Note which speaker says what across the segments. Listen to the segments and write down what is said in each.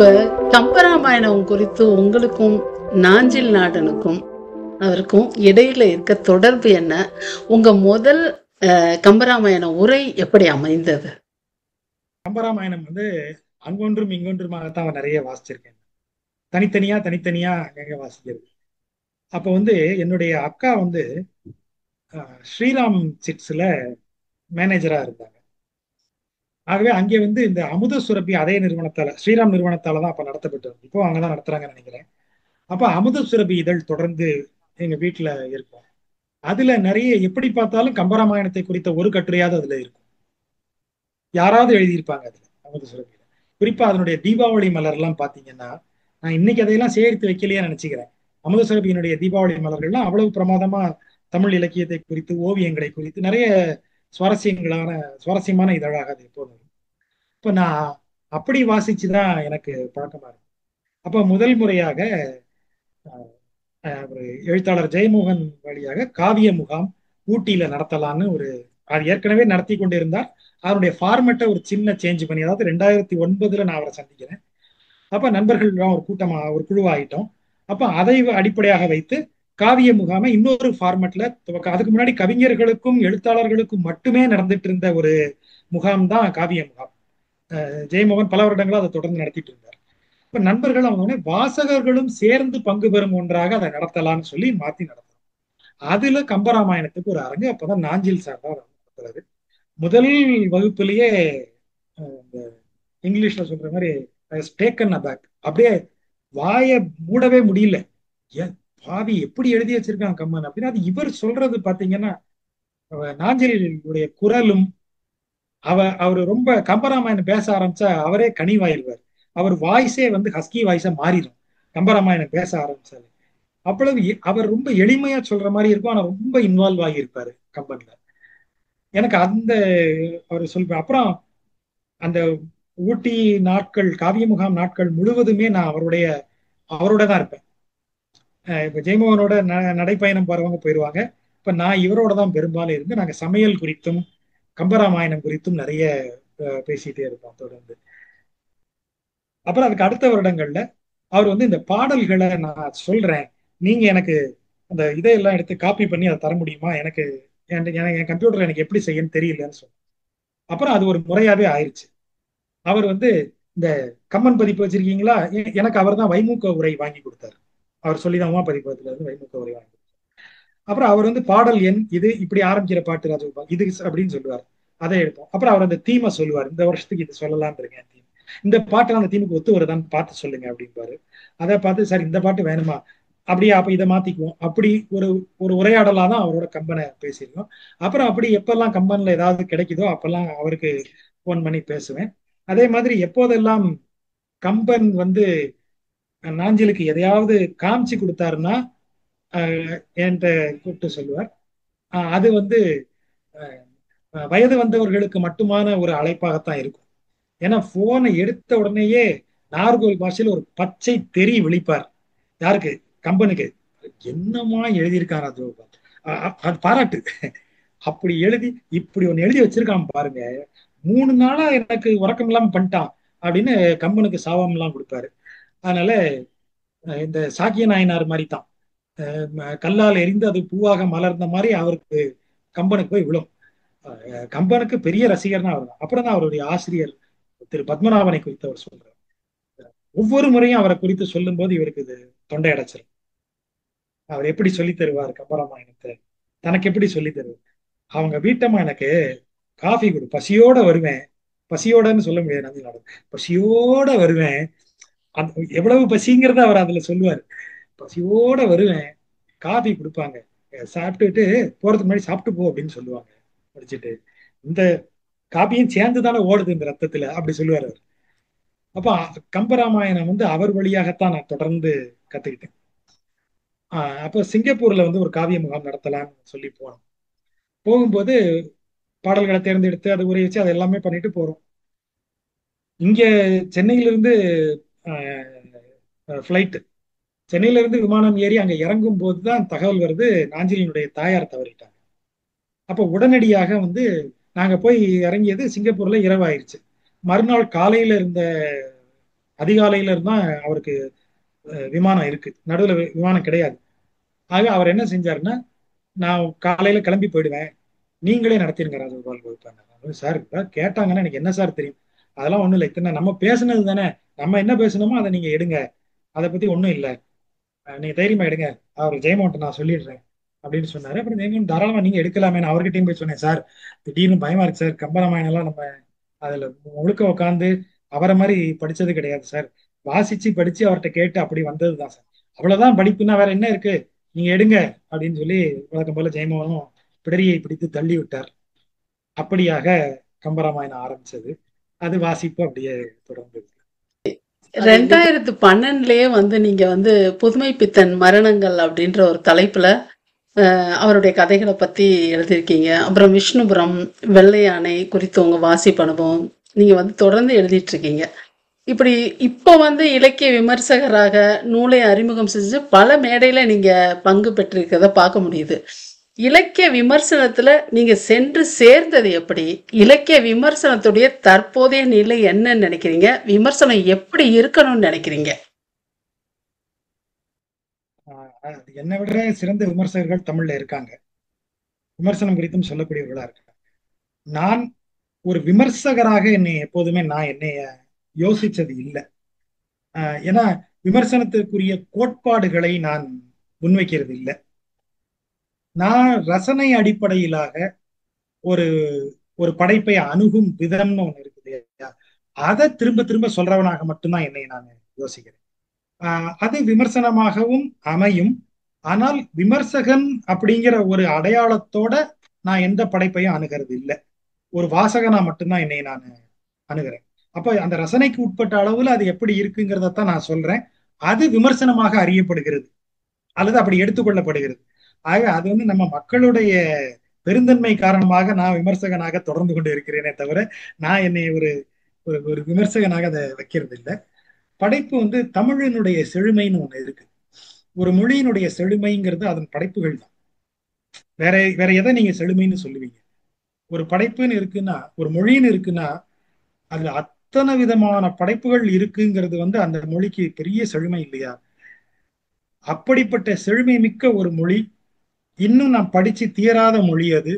Speaker 1: இப்ப கம்பராமாயணம் குறித்து உங்களுக்கும் நாஞ்சில் நாடனுக்கும் அவருக்கும் இடையில இருக்க தொடர்பு என்ன? உங்க முதல் கம்பராமாயண உரை எப்படி அமைந்தது?
Speaker 2: கம்பராமாயணம் அங்கொன்றும் இங்கொன்றுமாகத்தான் அவன் நிறைய வாசிச்சிருக்கேன். தனித்தனியா தனித்தனியா எங்க வாசிக்கிறது. அப்போ என்னுடைய அக்கா ஸ்ரீராம் சிட்ஸ்ல மேனேஜரா இருந்தாங்க. ஆகவே அங்கே இந்த அமுத சுரபி அதே நிறுவனத்தால, ஸ்ரீராம் நிறுவனத்தால தான் அப்ப நடத்தப்பட்டு, இப்போ அங்கதான் நடத்துறாங்கன்னு நினைக்கிறேன். அப்ப அமுத சுரபி இதழ் தொடர்ந்து எங்க வீட்டுல இருக்கும். அதுல நிறைய எப்படி பார்த்தாலும் கம்பராமாயணத்தை குறித்த ஒரு கட்டுரையாவது அதுல இருக்கும். யாராவது எழுதியிருப்பாங்க அதுல அமுத சுரபியில. குறிப்பா அதனுடைய தீபாவளி மலர் எல்லாம் பாத்தீங்கன்னா, நான் இன்னைக்கு அதையெல்லாம் சேர்த்து வைக்கலையே நினைச்சுக்கிறேன். அமுத சுரபியினுடைய தீபாவளி மலர்கள்லாம் அவ்வளவு பிரமாதமா தமிழ் இலக்கியத்தை குறித்து, ஓவியங்களை குறித்து நிறைய சுவாரஸ்யங்களான சுவாரஸ்யமான இதழாக அது எப்போதும் இருக்கும். இப்ப நான் அப்படி வாசிச்சுதான் எனக்கு பழக்கமா இருக்கு. அப்ப முதல் முறையாக ஒரு எழுத்தாளர் ஜெயமோகன் வழியாக காவிய முகாம் ஊட்டியில நடத்தலான்னு அது ஏற்கனவே நடத்தி கொண்டு இருந்தார். அதனுடைய ஃபார்மேட்டை ஒரு சின்ன சேஞ்ச் பண்ணி, அதாவது 2009 நான் அவரை சந்திக்கிறேன். அப்ப நண்பர்கள் எல்லாம் ஒரு கூட்டமா ஒரு குழுவாயிட்டோம். அப்ப அதை அடிப்படையாக வைத்து காவிய முகாமை இன்னொரு ஃபார்மேட்ல அதுக்கு முன்னாடி கவிஞர்களுக்கும் எழுத்தாளர்களுக்கும் மட்டுமே நடந்துட்டு இருந்த ஒரு முகாம் தான் காவிய முகாம். ஜெயமோகன் பல வருடங்களா அதை தொடர்ந்து நடத்திட்டு இருந்தார். இப்ப நண்பர்கள் அவங்க வாசகர்களும் சேர்ந்து பங்கு பெறும் ஒன்றாக அதை நடத்தலாம்னு சொல்லி மாத்தி நடத்தலாம். அதுல கம்பராமாயணத்துக்கு ஒரு அரங்கு அப்பதான் நாஞ்சில் சார் தான் நடத்துறாரு. முதல் வகுப்புலயே இந்த இங்கிலீஷ்ல சொல்ற மாதிரி டேக்கன் அபேக், அப்படியே வாய மூடவே முடியல. ஏன் பாவி எப்படி எழுதி வச்சிருக்கான் கம்மன் அப்படின்னா, அது இவர் சொல்றது பாத்தீங்கன்னா நாஞ்சிலுடைய குரலும் அவரு ரொம்ப கம்பராமாயணம் பேச ஆரம்பிச்சா அவரே கனிவாயிருவார். அவர் வாய்ஸே ஹஸ்கி வாய்ஸா மாறிடும் கம்பராமாயணம் பேச ஆரம்பிச்சாரு. அவ்வளவு அவர் ரொம்ப எளிமையா சொல்ற மாதிரி இருக்கும். ஆனா ரொம்ப இன்வால்வ் ஆகியிருப்பாரு கம்பன்ல. எனக்கு அவர் சொல்ற அப்புறம் அந்த ஊட்டி நாட்கள், காவிய முகாம் நாட்கள் முழுவதுமே நான் அவரோட தான் இருப்பேன். இப்ப ஜெயமோகனோட நடைப்பயணம் போறவங்க போயிடுவாங்க. இப்ப நான் இவரோட தான் பெரும்பாலும் இருந்து நாங்க சமையல் குறித்தும் கம்பராமாயணம் குறித்தும் நிறைய பேசிட்டே இருப்போம் தொடர்ந்து. அப்புறம் அதுக்கு அடுத்த வருடங்கள்ல அவர் இந்த பாடல்களை நான் சொல்றேன், நீங்க எனக்கு அந்த இதையெல்லாம் எடுத்து காப்பி பண்ணி அதை தர முடியுமா, எனக்கு என் கம்ப்யூட்டர் எனக்கு எப்படி செய்யன்னு தெரியலன்னு சொன்னேன். அப்புறம் அது ஒரு முறையாவே ஆயிடுச்சு. அவர் இந்த கம்மன் பதிப்பு வச்சிருக்கீங்களா, எனக்கு அவர் தான் வைமுக உரை வாங்கி கொடுத்தாரு. அவர் சொல்லிதான் உமா பதிப்பகத்துல இருந்து வைமுக உரை வாங்கி. அப்புறம் அவர் பாடல் எண் இது இப்படி ஆரம்பிக்கிற பாட்டு ராஜகோபால் இது அப்படின்னு சொல்லுவார். அதை எடுப்போம். அப்புறம் அவர் அந்த தீமை சொல்லுவார், இந்த வருஷத்துக்கு இது சொல்லலாம்னு இருக்கேன் தீம், இந்த பாட்டு அந்த தீமுக்கு ஒத்து வருதான்னு பார்த்து சொல்லுங்க அப்படின்பாரு. அதை பார்த்து சார் இந்த பாட்டு வேணுமா, அப்படியே அப்ப இதை மாத்திக்குவோம், அப்படி ஒரு ஒரு உரையாடலா தான் அவரோட கம்பனை பேசியிருக்கோம். அப்புறம் அப்படி எப்பெல்லாம் கம்பன்ல ஏதாவது கிடைக்குதோ அப்பெல்லாம் அவருக்கு போன் பண்ணி பேசுவேன். அதே மாதிரி எப்போதெல்லாம் கம்பன் நாஞ்சிலுக்கு எதையாவது காமிச்சு கொடுத்தாருன்னா என்கிட்ட கூப்பிட்டு சொல்லுவார். அது வயது வந்தவர்களுக்கு மட்டுமான ஒரு அழைப்பாகத்தான் இருக்கும். ஏன்னா போனை எடுத்த உடனேயே நார்கோல் பாஷையில் ஒரு பச்சை தெறி விழிப்பார். யாருக்கு? கம்பனுக்கு. என்னமா எழுதியிருக்காரு அது, அது பாராட்டு. அப்படி எழுதி இப்படி ஒன்னு எழுதி வச்சிருக்கான் பாருங்க, 3 நாளா எனக்கு உறக்கம் இல்லாம பண்ணிட்டான் அப்படின்னு கம்பனுக்கு சாபம் எல்லாம் கொடுப்பாரு. அதனால இந்த சாக்கிய நாயனார் மாதிரி தான், கல்லால் எரிந்து அது பூவாக மலர்ந்த மாதிரி அவருக்கு கம்பனுக்கு போய் விழும். கம்பனுக்கு பெரிய ரசிகர்னா அவர் தான். அப்புறம் தான் அவருடைய ஆசிரியர் திரு பத்மநாபனை குறித்து அவர் சொல்றார். ஒவ்வொரு முறையும் அவரை குறித்து சொல்லும் போது இவருக்கு இது தொண்டை அடைச்சிடும். அவர் எப்படி சொல்லி தருவார் கம்பராமாயணத்தை, தனக்கு எப்படி சொல்லி தருவார். அவங்க வீட்டம்மா எனக்கு காஃபி கொடு, பசியோட வருவேன், பசியோடன்னு சொல்ல முடியாது நந்தி நாடு, பசியோட வருவேன். எவ்வளவு பசிங்கிறத அவர் அதுல சொல்லுவார். பசியோட வருவேன், காஃபி கொடுப்பாங்க, சாப்பிட்டுட்டு போறதுக்கு முன்னாடி சாப்பிட்டு போ அப்படின்னு சொல்லுவாங்க. முடிச்சிட்டு இந்த காப்பியும் சேர்ந்து தானே ஓடுது இந்த ரத்தத்துல அப்படி சொல்லுவார் அவர். அப்ப கம்பராமாயணம் அவர் வழியாகத்தான் நான் தொடர்ந்து கத்துக்கிட்டேன். அப்போ சிங்கப்பூர்ல ஒரு காவிய முகாம் நடத்தலாம்னு சொல்லி போனோம். போகும்போது பாடல்களை தேர்ந்தெடுத்து அது உரைய வச்சு அதை எல்லாமே பண்ணிட்டு போறோம். இங்க சென்னையிலிருந்து ஃபிளைட், சென்னையில இருந்து விமானம் ஏறி அங்க இறங்கும் போதுதான் தகவல் வருது, நாஞ்சிலினுடைய தாயார் தவறிட்டாங்க. அப்ப உடனடியாக நாங்க போய் இறங்கியது சிங்கப்பூர்ல இரவாயிருச்சு. மறுநாள் காலையில இருந்த அதிகாலையில இருந்தா அவருக்கு விமானம் இருக்கு, நடுவில் விமானம் கிடையாது. ஆக அவர் என்ன செஞ்சாருன்னா, நான் காலையில கிளம்பி போயிடுவேன், நீங்களே நடத்திருங்க ராஜகோபால் வகுப்பு. சார் கேட்டாங்கன்னா எனக்கு என்ன சார் தெரியும், அதெல்லாம் ஒண்ணும் இல்லை, இத்தனை நம்ம பேசுனது தானே, நம்ம என்ன பேசணுமோ அதை நீங்க எடுங்க, அதை பத்தி ஒண்ணும் இல்லை, நீங்க தைரியமா எடுங்க, அவர் ஜெயமோகன் நான் சொல்லிடுறேன் அப்படின்னு சொன்னாரு. அப்புறம் ஜெயமோகன் தாராளமா நீங்க எடுக்கலாமே, நான் அவர்கிட்டயும் போய் சொன்னேன், சார் திடீர்னு பயமா இருக்கு சார், கம்பராமாயணம் எல்லாம் நம்ம அதுல முழுக்க உட்காந்து அவரை மாதிரி படிச்சது கிடையாது சார், வாசிச்சு படிச்சு அவர்கிட்ட கேட்டு அப்படி வந்ததுதான் சார், அவ்வளவுதான் படிப்புன்னா வேற என்ன இருக்கு, நீங்க எடுங்க அப்படின்னு சொல்லி வழக்கம் போல ஜெயமோகனும் பிடரியை பிடித்து தள்ளி விட்டார். அப்படியாக கம்பராமாயணம் ஆரம்பிச்சது. அது வாசிப்பு அப்படியே தொடர்ந்தது. அது எங்க
Speaker 1: 2012லயே வந்து நீங்க வந்து புதுமை பித்தன் மரணங்கள் அப்படின்ற ஒரு தலைப்புல அவருடைய கதைகளை பத்தி எழுதியிருக்கீங்க. அப்புறம் விஷ்ணுபுரம், வெள்ளை யானை குறித்து உங்க வாசிப்பு அனுபவம் நீங்க வந்து தொடர்ந்து எழுதிட்டு இருக்கீங்க. இப்படி இப்போ வந்து இலக்கிய விமர்சகராக நூலை அறிமுகம் செஞ்சு பல மேடையில நீங்க பங்கு பெற்றிருக்கிறத பார்க்க முடியுது. இலக்கிய விமர்சனத்துல நீங்க சென்று சேர்ந்தது எப்படி? இலக்கிய விமர்சனத்துடைய தற்போதைய நிலை என்னன்னு நினைக்கிறீங்க? விமர்சனம் எப்படி இருக்கணும்னு நினைக்கிறீங்க?
Speaker 2: என்னை விட சிறந்த விமர்சகர்கள் தமிழ்ல இருக்காங்க, விமர்சனம் குறித்தும் சொல்லக்கூடியவர்களா இருக்காங்க. நான் ஒரு விமர்சகராக என்னை எப்போதுமே நான் என்னைய யோசிச்சது இல்லை. ஏன்னா விமர்சனத்திற்குரிய கோட்பாடுகளை நான் முன்வைக்கிறது இல்லை. நான் ரசனை அடிப்படையிலாக ஒரு ஒரு படைப்பை அணுகும் விதம்னு ஒண்ணு இருக்குது இல்லையா, அதை திரும்ப திரும்ப சொல்றவனாக மட்டும்தான் என்னை நான் யோசிக்கிறேன். அது விமர்சனமாகவும் அமையும். ஆனால் விமர்சகன் அப்படிங்கிற ஒரு அடையாளத்தோட நான் எந்த படைப்பையும் அணுகிறது இல்லை. ஒரு வாசகனா மட்டும்தான் என்னை நான் அணுகிறேன். அப்ப அந்த ரசனைக்கு உட்பட்ட அளவுல அது எப்படி இருக்குங்கிறதான் நான் சொல்றேன். அது விமர்சனமாக அறியப்படுகிறது அல்லது அப்படி எடுத்துக்கொள்ளப்படுகிறது. ஆக அது வந்து நம்ம மக்களுடைய பெருந்தன்மை காரணமாக நான் விமர்சகனாக தொடர்ந்து கொண்டு இருக்கிறேனே தவிர நான் என்னை ஒரு ஒரு ஒரு விமர்சகனாக அதை வைக்கிறது இல்லை. படைப்பு வந்து தமிழினுடைய செழுமைன்னு ஒண்ணு இருக்கு. ஒரு மொழியினுடைய செழுமைங்கிறது அதன் படைப்புகள் தான். வேற வேற எதை நீங்க செழுமைன்னு சொல்லுவீங்க? ஒரு படைப்புன்னு இருக்குன்னா, ஒரு மொழின்னு இருக்குன்னா, அதுல அத்தனை விதமான படைப்புகள் இருக்குங்கிறது வந்து அந்த மொழிக்கு பெரிய செழுமை இல்லையா? அப்படிப்பட்ட செழுமை மிக்க ஒரு மொழி, இன்னும் நான் படிச்சு தீராத மொழி அது.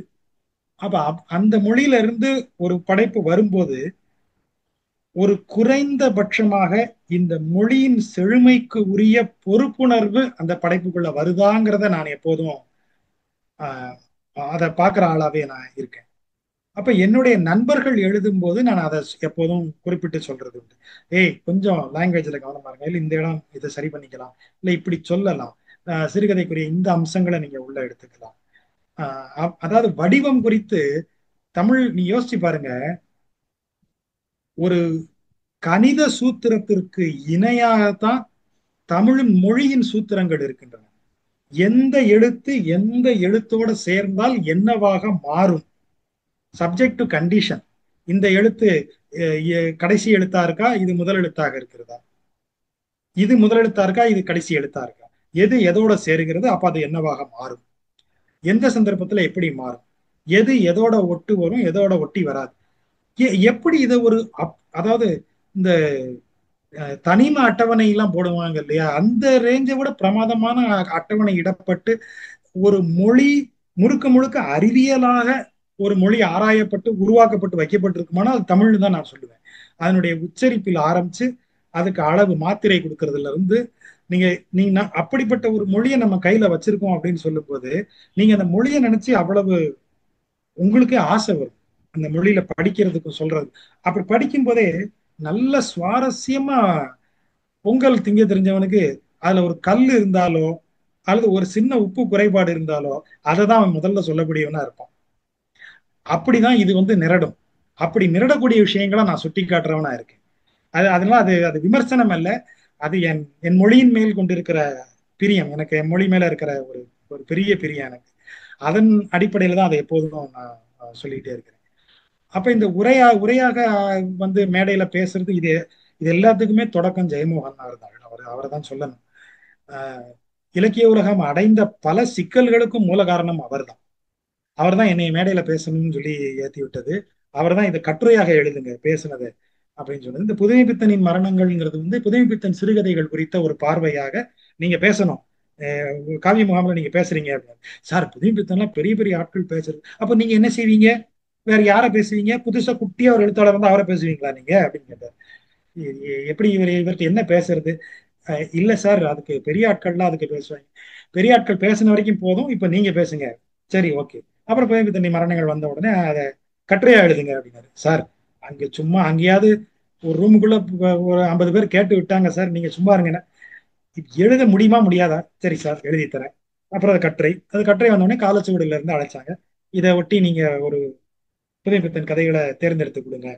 Speaker 2: அப்ப அந்த மொழியில இருந்து ஒரு படைப்பு வரும்போது ஒரு குறைந்தபட்சமாக இந்த மொழியின் செழுமைக்கு உரிய பொறுப்புணர்வு அந்த படைப்புக்குள்ள வருதாங்கிறத நான் எப்போதும் ஆஹ் அதை பார்க்குற ஆளாவே நான் இருக்கேன். அப்ப என்னுடைய நண்பர்கள் எழுதும் போது நான் அதை எப்போதும் குறிப்பிட்டு சொல்றது உண்டு. ஏய் கொஞ்சம் லாங்குவேஜ்ல கவனமா இருங்க, இல்லை இந்த இடம் இதை சரி பண்ணிக்கலாம், இல்லை இப்படி சொல்லலாம், சிறுகதைக்குரிய இந்த அம்சங்களை நீங்க உள்ள எடுத்துக்கலாம். அதாவது வடிவம் குறித்து தமிழ் நீ யோசிச்சு பாருங்க, ஒரு கணித சூத்திரத்திற்கு இணையாகத்தான் தமிழின் மொழியின் சூத்திரங்கள் இருக்கின்றன. எந்த எழுத்து எந்த எழுத்தோட சேர்ந்தால் என்னவாக மாறும், சப்ஜெக்ட் டு கண்டிஷன். இந்த எழுத்து கடைசி எழுத்தா இருக்கா, இது முதல் எழுத்தாக இருக்கிறதா, இது முதல் எழுத்தா இருக்கா, இது கடைசி எழுத்தா இருக்கா, எது எதோட சேருகிறது, அப்ப அது என்னவாக மாறும், எந்த சந்தர்ப்பத்துல எப்படி மாறும், எது எதோட ஒட்டு வரும், எதோட ஒட்டி வராது, எப்படி இதை ஒரு அதாவது இந்த தனிம அட்டவணை எல்லாம் போடுவாங்க இல்லையா, அந்த ரேஞ்சை விட பிரமாதமான அட்டவணை இடப்பட்டு ஒரு மொழி முழுக்க முழுக்க அறிவியலாக ஒரு மொழி ஆராயப்பட்டு உருவாக்கப்பட்டு வைக்கப்பட்டிருக்குமானா அது தமிழ் தான் நான் சொல்லுவேன். அதனுடைய உச்சரிப்பில் ஆரம்பிச்சு அதுக்கு அளவு மாத்திரை கொடுக்கறதுல இருந்து நீங்க நீங்க அப்படிப்பட்ட ஒரு மொழியை நம்ம கையில வச்சிருக்கோம் அப்படின்னு சொல்லும் போது நீங்க அந்த மொழியை நினைச்சு அவ்வளவு உங்களுக்கே ஆசை வரும் அந்த மொழியில படிக்கிறதுக்கும் சொல்றது. அப்படி படிக்கும் போதே நல்ல சுவாரஸ்யமா பொங்கல் திங்க தெரிஞ்சவனுக்கு அதுல ஒரு கல் இருந்தாலோ அல்லது ஒரு சின்ன உப்பு குறைபாடு இருந்தாலோ அதை தான் அவன் முதல்ல சொல்லக்கூடியவனா இருப்பான். அப்படிதான் இது வந்து நிரடும். அப்படி நிரடக்கூடிய விஷயங்களை நான் சுட்டி காட்டுறவனா இருக்கேன். அதனால அது அது விமர்சனம் அல்ல, அது என் என் மொழியின் மேல் கொண்டிருக்கிற பிரியம், எனக்கு என் மொழி மேல இருக்கிற ஒரு ஒரு பெரிய பிரியம் எனக்கு. அதன் அடிப்படையில தான் அதை எப்போதும் நான் சொல்லிட்டே இருக்கிறேன். அப்ப இந்த உரையாக வந்து மேடையில பேசுறது இது இது எல்லாத்துக்குமே தொடக்கம் ஜெயமோகன் அவரை தான் சொல்லணும். இலக்கிய உலகம் அடைந்த பல சிக்கல்களுக்கும் மூல காரணம் அவர்தான். அவர் தான் என்னை மேடையில பேசணும்னு சொல்லி ஏத்தி விட்டது. அவர் தான் இதை கட்டுரையாக எழுதுங்க பேசுனதை, அப்படின்னு சொன்னது. இந்த புதுமைப்பித்தனின் மரணங்கள்ங்கிறது வந்து புதுமைப்பித்தன் சிறுகதைகள் குறித்த ஒரு பார்வையாக நீங்க பேசணும். காவிய முகாமில் நீங்க பேசுறீங்க அப்படின்னு. சார் புதுமைப்பித்தன்லாம் பெரிய பெரிய ஆட்கள் பேசுறது, அப்ப நீங்க என்ன செய்வீங்க? வேற யாரை பேசுவீங்க? புதுசா குட்டியா ஒரு எழுத்தாளர் வந்து அவரை பேசுவீங்களா நீங்க அப்படின்னு கேட்டார். எப்படி இவர்கிட்ட என்ன பேசுறது? இல்ல சார், அதுக்கு பெரிய ஆட்கள்லாம் அதுக்கு பேசுவாங்க. பெரிய ஆட்கள் பேசின வரைக்கும் போதும், இப்ப நீங்க பேசுங்க. சரி, ஓகே. அப்புறம் புதுமைப்பித்தன் மரணங்கள் வந்த உடனே அதை கட்டுரையா எழுதுங்க அப்படின்னாரு. சார், அங்க சும்மா அங்கேயாவது ஒரு ரூமுக்குள்ள ஒரு 50 பேர் கேட்டு விட்டாங்க சார், நீங்க சும்மா இருங்க. எழுத முடியுமா முடியாதா? சரி சார், எழுதி தரேன். அப்புறம் அது கட்டுரை வந்தோடனே காலச்சுவடுல இருந்து அழைச்சாங்க. இதை ஒட்டி நீங்க ஒரு புதுமைப்பித்தன் கதைகளை தேர்ந்தெடுத்து கொடுங்க.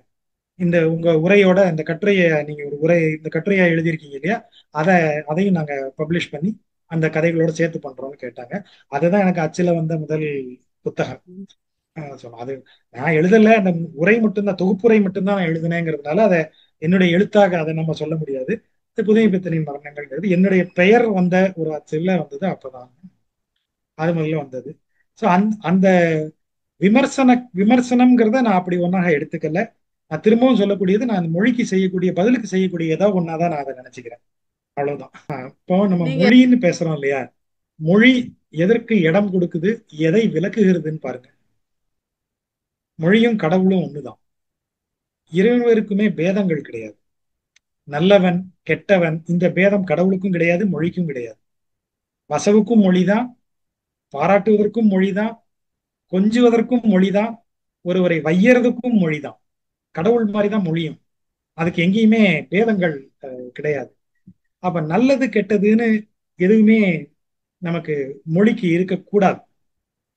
Speaker 2: இந்த உங்க உரையோட இந்த கட்டுரையை நீங்க ஒரு உரை இந்த கட்டுரையா எழுதியிருக்கீங்க இல்லையா, அதை அதையும் நாங்க பப்ளிஷ் பண்ணி அந்த கதைகளோட சேர்த்து பண்றோம்னு கேட்டாங்க. அதுதான் எனக்கு அச்சுல வந்த முதல் புத்தகம். சொன்னோம் அது நான் எழுதல, அந்த உரை மட்டும்தான், தொகுப்புரை மட்டும்தான் நான் எழுதினேங்கிறதுனால அதை என்னுடைய எழுத்தாக அதை நம்ம சொல்ல முடியாது. புதுமைப்பித்தனின் மரணங்கள்ங்கிறது என்னுடைய பெயர் வந்த ஒரு அச்சில் வந்தது அப்பதான். அது முதல்ல வந்தது. ஸோ அந்த விமர்சனம்ங்கிறத நான் அப்படி ஒன்றாக எடுத்துக்கல. நான் திரும்பவும் சொல்லக்கூடியது, நான் அந்த மொழிக்கு செய்யக்கூடிய பதிலுக்கு செய்யக்கூடிய ஏதோ ஒன்னாதான் நான் அதை நினைச்சுக்கிறேன். அவ்வளவுதான். இப்போ நம்ம
Speaker 1: நீங்க
Speaker 2: மொழின்னு பேசுறோம் இல்லையா, மொழி எதற்கு இடம் கொடுக்குது, எதை விளக்குகிறதுன்னு பாருங்க. மொழியும் கடவுளும் ஒண்ணுதான். இருவருக்குமே பேதங்கள் கிடையாது. நல்லவன் கெட்டவன் இந்த பேதம் கடவுளுக்கும் கிடையாது, மொழிக்கும் கிடையாது. வசவுக்கும் மொழிதான், பாராட்டுவதற்கும் மொழிதான், கொஞ்சுவதற்கும் மொழிதான், ஒருவரை வையறதுக்கும் மொழிதான். கடவுள் மாதிரிதான் மொழியும். அதுக்கு எங்கேயுமே பேதங்கள் கிடையாது. அப்ப நல்லது கெட்டதுன்னு எதுவுமே நமக்கு மொழிக்கு இருக்கக்கூடாது.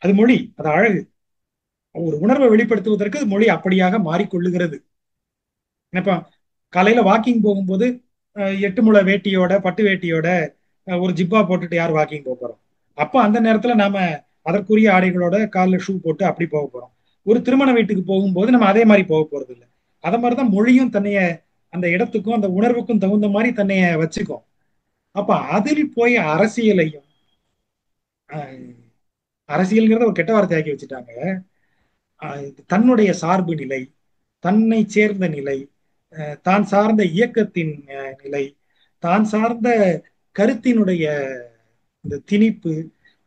Speaker 2: அது மொழி, அது அழகு. ஒரு உணர்வை வெளிப்படுத்துவதற்கு மொழி அப்படியாக மாறிக்கொள்ளுகிறது. இப்ப காலையில வாக்கிங் போகும்போது 8 முழ வேட்டியோட பட்டு வேட்டியோட ஒரு ஜிப்பா போட்டுட்டு யார் வாக்கிங் போக போறோம்? அப்ப அந்த நேரத்துல நாம அதற்குரிய ஆடைகளோட காலில் ஷூ போட்டு அப்படி போக போறோம். ஒரு திருமண வீட்டுக்கு போகும்போது நம்ம அதே மாதிரி போக போறது இல்லை. அத மாதிரிதான் மொழியும் தன்னைய அந்த இடத்துக்கும் அந்த உணர்வுக்கும் தகுந்த மாதிரி தன்னைய வச்சுக்கும். அப்ப அதில் போய் அரசியலையும் அரசியல்ங்கிறத ஒரு கெட்ட வார்த்தையாக்கி வச்சுட்டாங்க. தன்னுடைய சார்பு நிலை, தன்னை சேர்ந்த நிலை, தான் சார்ந்த இயக்கத்தின் நிலை, தான் சார்ந்த கருத்தினுடைய இந்த திணிப்பு,